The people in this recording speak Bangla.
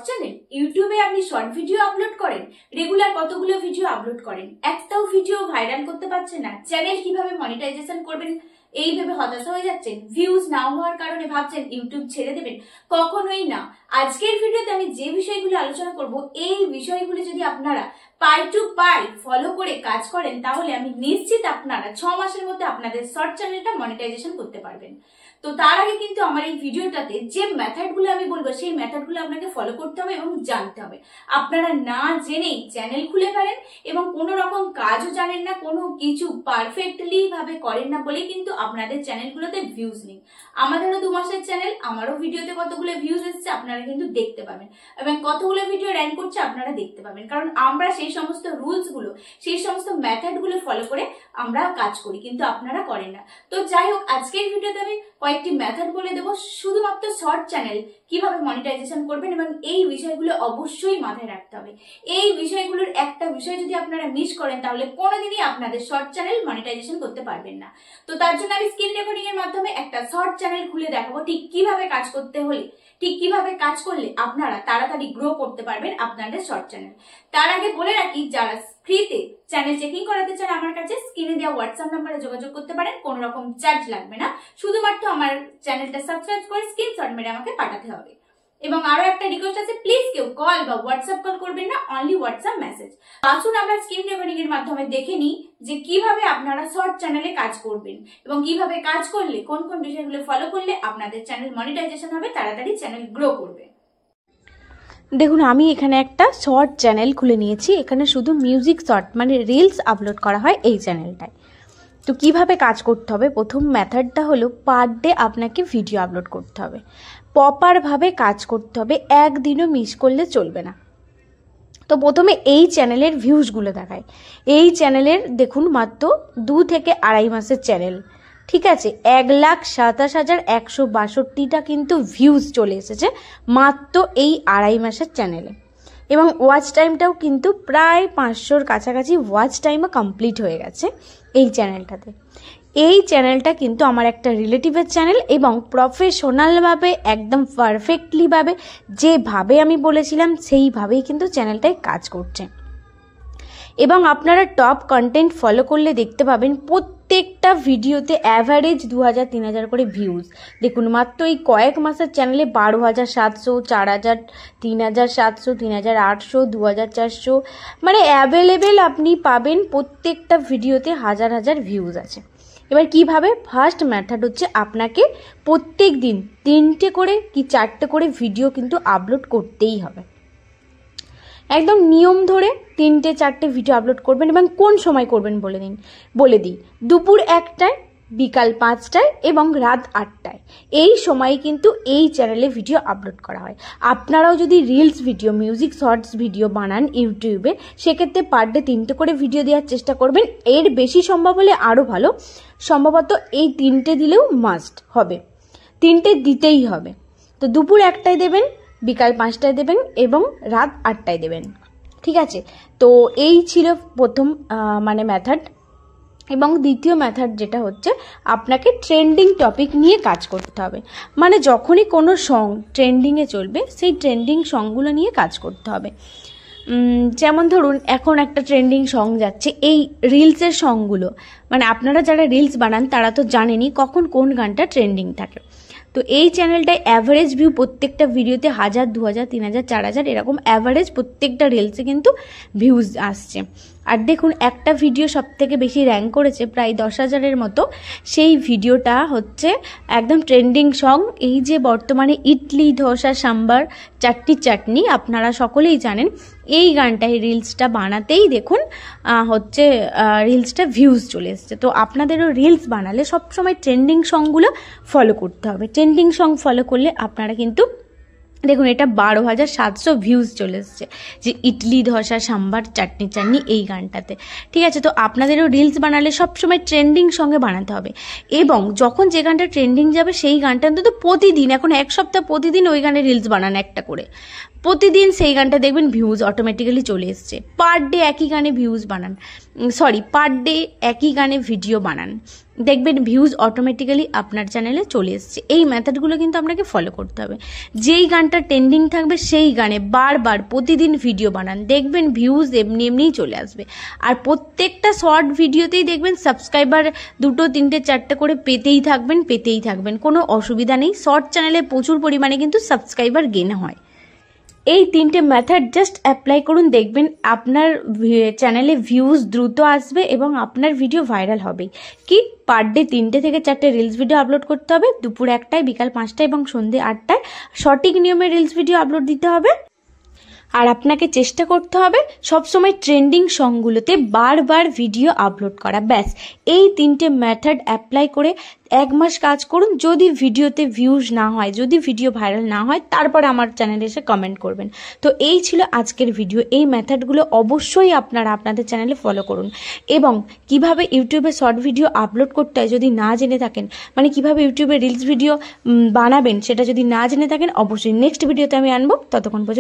চ্যানেল ইউটিউবে আপনি শর্ট ভিডিও আপলোড করেন, রেগুলার কতগুলো ভিডিও আপলোড করেন, একটাও ভিডিও ভাইরাল করতে পারছেন না, চ্যানেল কিভাবে মনিটাইজেশন করবেন এই ভেবে হতাশা হয়ে যাচ্ছেন, ভিউজ না হওয়ার কারণে ভাবছেন ইউটিউব ছেড়ে দেবেন? কখনোই না। আজকের ভিডিওতে আমি যে বিষয়গুলো আলোচনা করব, এই বিষয়গুলো যদি আপনারা পাই টু পাই ফলো করে কাজ করেন, তাহলে আমি নিশ্চিত আপনারা 6 মাসের মধ্যে আপনাদের শর্ট চ্যানেলটা মনিটাইজেশন করতে পারবেন। তো তার আগে কিন্তু আমার এই ভিডিওটাতে যে মেথডগুলো আমি বলবো, সেই মেথডগুলো আপনাকে ফলো করতে হবে এবং জানতে হবে। আপনারা না জেনেই চ্যানেল খুলে ফেলেন এবং কোনো রকম কাজও জানেন না, কোনো কিছু পারফেক্টলি ভাবে করেন না বলে কিন্তু আপনাদের চ্যানেলগুলোতে ভিউজ নেই। আমাদেরও 2 মাসের চ্যানেল, আমারও ভিডিওতে কতগুলো ভিউজ এসছে আপনারা কিন্তু দেখতে পাবেন, এবং কতগুলো ভিডিও র্যাঙ্ক করছে আপনারা দেখতে পাবেন, কারণ আমরা সেই সমস্ত রুলস গুলো, সেই সমস্ত মেথড গুলো ফলো করে আমরা কাজ করি, কিন্তু আপনারা করেন না। তো যাই হোক, আজকের ভিডিওতে আমি কয়েকটি মেথড বলে দেবো, শুধুমাত্র শর্ট চ্যানেল কিভাবে মনিটাইজেশন করবেন, এবং এই বিষয়গুলো অবশ্যই মাথায় রাখতে হবে। এই বিষয়গুলোর একটা বিষয় যদি আপনারা মিস করেন, তাহলে কোনোদিনই আপনাদের শর্ট চ্যানেল মনিটাইজেশন করতে পারবেন না। তো তার জন্য আমি স্ক্রিন রেকর্ডিং এর মাধ্যমে একটা শর্ট চ্যানেল খুলে দেখাবো, ঠিক কিভাবে কাজ করতে হলে, ঠিক কিভাবে কাজ করলে আপনারা তাড়াতাড়ি গ্রো করতে পারবেন আপনাদের শর্ট চ্যানেল। তার আগে বলে রাখি, যারা ফ্রিতে চ্যানেল চেকিং করাতে চান আমার কাছে স্ক্রিনে দেওয়া হোয়াটসঅ্যাপ নাম্বারে যোগাযোগ করতে পারেন, কোনো রকম চার্জ লাগবে না, শুধুমাত্র আমার চ্যানেলটা সাবস্ক্রাইব করে স্ক্রিনশট মেরে আমাকে পাঠাতে হবে। এবং আরো একটা রিকোয়েস্ট আছে, প্লিজ কেউ কল বা হোয়াটসঅ্যাপ কল করবেন না, অনলি হোয়াটসঅ্যাপ মেসেজ। আসুন আমরা স্ক্রিন রেকর্ডিং এর মাধ্যমে দেখে নিই যে কিভাবে আপনারা শর্ট চ্যানেলে কাজ করবেন, এবং কিভাবে কাজ করলে, কোন কোন বিষয়গুলো ফলো করলে আপনাদের চ্যানেল মনিটাইজেশন হবে, তাড়াতাড়ি চ্যানেল গ্রো করবে। দেখুন, আমি এখানে একটা শর্ট চ্যানেল খুলে নিয়েছি। এখানে শুধু মিউজিক শর্ট মানে রিলস আপলোড করা হয় এই চ্যানেলটায়। তো কিভাবে কাজ করতে হবে, প্রথম মেথডটা হলো পার ডে আপনাকে ভিডিও আপলোড করতে হবে, প্রপারভাবে কাজ করতে হবে, একদিনও মিস করলে চলবে না। তো প্রথমে এই চ্যানেলের ভিউজগুলো দেখায়। এই চ্যানেলের দেখুন মাত্র 2 থেকে 2.5 মাসের চ্যানেল, ঠিক আছে, 1,27,162টা কিন্তু ভিউজ চলে এসেছে মাত্র এই 2.5 মাসের চ্যানেলে, এবং ওয়াচ টাইমটাও কিন্তু প্রায় 500-র কাছাকাছি ওয়াচ টাইমও কমপ্লিট হয়ে গেছে এই চ্যানেলটাতে। এই চ্যানেলটা কিন্তু আমার একটা রিলেটিভের চ্যানেল, এবং প্রফেশনালভাবে একদম পারফেক্টলিভাবে যেভাবে আমি বলেছিলাম সেইভাবেই কিন্তু চ্যানেলটায় কাজ করছে। এবং আপনারা টপ কন্টেন্ট ফলো করলে দেখতে পাবেন প্রত্যেকটা ভিডিওতে অ্যাভারেজ 2,000-3,000 করে ভিউজ। দেখুন, মাত্র এই কয়েক মাসের চ্যানেলে 12,700, 4,000, 3,700, 3,800, 2,400 মানে অ্যাভেলেবেল আপনি পাবেন। প্রত্যেকটা ভিডিওতে হাজার হাজার ভিউজ আছে। এবার কিভাবে? ফার্স্ট মেথড হচ্ছে, আপনাকে প্রত্যেক দিন 3টে করে কি 4টে করে ভিডিও কিন্তু আপলোড করতেই হবে। একদম নিয়ম ধরে 3টে-4টে ভিডিও আপলোড করবেন, এবং কোন সময় করবেন বলে দিই। দুপুর 1টায়, বিকাল 5টায় এবং রাত 8টায়, এই সময় কিন্তু এই চ্যানেলে ভিডিও আপলোড করা হয়। আপনারাও যদি reels video, music shorts video বানান ইউটিউবে, সেক্ষেত্রে পার ডে 3টে করে ভিডিও দেওয়ার চেষ্টা করবেন। এর বেশি সম্ভব হলে আরও ভালো, সম্ভবত এই 3টে দিলেও মাস্ট হবে, 3টে দিতেই হবে। তো দুপুর 1টায় দেবেন, বিকাল 5টায় দেবেন এবং রাত 8টায় দেবেন, ঠিক আছে। তো এই ছিল প্রথম মানে মেথড। এবং দ্বিতীয় মেথড যেটা হচ্ছে, আপনাকে ট্রেন্ডিং টপিক নিয়ে কাজ করতে হবে। মানে যখনই কোনো সং ট্রেন্ডিংয়ে চলবে, সেই ট্রেন্ডিং সংগুলো নিয়ে কাজ করতে হবে। যেমন ধরুন, এখন একটা ট্রেন্ডিং সং যাচ্ছে, এই রিলসের সংগুলো, মানে আপনারা যারা রিলস বানান তারা তো জানেনই কখন কোন গানটা ট্রেন্ডিং থাকে। তো এই চ্যানেলটায় অ্যাভারেজ ভিউ প্রত্যেকটা ভিডিওতে 1,000, 2,000, 3,000, 4,000 এরকম অ্যাভারেজ প্রত্যেকটা রিলসে কিন্তু ভিউজ আসছে। আর দেখুন, একটা ভিডিও সব থেকে বেশি র্যাঙ্ক করেছে প্রায় 10,000-এর মতো। সেই ভিডিওটা হচ্ছে একদম ট্রেন্ডিং সং, এই যে বর্তমানে ইডলি, ধোসা, সাম্বার, চাটনি আপনারা সকলেই জানেন। এই গানটাই রিলসটা বানাতেই দেখুন হচ্ছে রিলসটা ভিউজ চলে এসছে। তো আপনাদেরও রিলস বানালে সবসময় ট্রেন্ডিং সংগুলো ফলো করতে হবে। ট্রেন্ডিং সং ফলো করলে আপনারা কিন্তু দেখুন, এটা 12,700 ভিউজ চলে এসছে, যে ইডলি, ধোসা, সাম্বার, চাটনি এই গানটাতে, ঠিক আছে। তো আপনাদেরও রিলস বানালে সবসময় ট্রেন্ডিং সঙ্গে বানাতে হবে, এবং যখন যে গানটা ট্রেন্ডিং যাবে সেই গানটা অন্তত প্রতিদিন, এখন 1 সপ্তাহ প্রতিদিন ওই গানে রিলস বানান একটা করে, প্রতিদিন সেই গানটা দেখবেন ভিউজ অটোমেটিক্যালি চলে এসছে। পার ডে একই গানে ভিউজ বানান, পার ডে একই গানে ভিডিও বানান, দেখবেন ভিউজ অটোমেটিক্যালি আপনার চ্যানেলে চলে এসছে। এই মেথডগুলো কিন্তু আপনাকে ফলো করতে হবে। যেই গানটা ট্রেন্ডিং থাকবে সেই গানে বারবার প্রতিদিন ভিডিও বানান, দেখবেন ভিউজ এমনি এমনিই চলে আসবে। আর প্রত্যেকটা শর্ট ভিডিওতেই দেখবেন সাবস্ক্রাইবার 2, 3, 4 করে পেতেই থাকবেন, কোনো অসুবিধা নেই। শর্ট চ্যানেলে প্রচুর পরিমাণে কিন্তু সাবস্ক্রাইবার গেন হয়। এই 3টে মেথড জাস্ট অ্যাপ্লাই করুন, দেখবেন আপনার চ্যানেলে ভিউজ দ্রুত আসবে এবং আপনার ভিডিও ভাইরাল হবে। কি পার ডে 3টে থেকে 4টে রিলস ভিডিও আপলোড করতে হবে, দুপুর 1টায়, বিকাল 5টায় এবং সন্ধ্যে 8টায় সঠিক নিয়মে রিলস ভিডিও আপলোড দিতে হবে। আর আপনাকে চেষ্টা করতে হবে সবসময় ট্রেন্ডিং সংগুলোতে বারবার ভিডিও আপলোড করা। ব্যাস, এই 3টে মেথড অ্যাপ্লাই করে 1 মাস কাজ করুন। যদি ভিডিওতে ভিউজ না হয়, যদি ভিডিও ভাইরাল না হয়, তারপর আমার চ্যানেলে এসে কমেন্ট করবেন। তো এই ছিল আজকের ভিডিও। এই মেথডগুলো অবশ্যই আপনারা আপনাদের চ্যানেলে ফলো করুন। এবং কিভাবে ইউটিউবে শর্ট ভিডিও আপলোড করতে হয় যদি না জেনে থাকেন, মানে কিভাবে ইউটিউবে রিলস ভিডিও বানাবেন সেটা যদি না জেনে থাকেন, অবশ্যই নেক্সট ভিডিওতে আমি আনবো। ততক্ষণ পর্যন্ত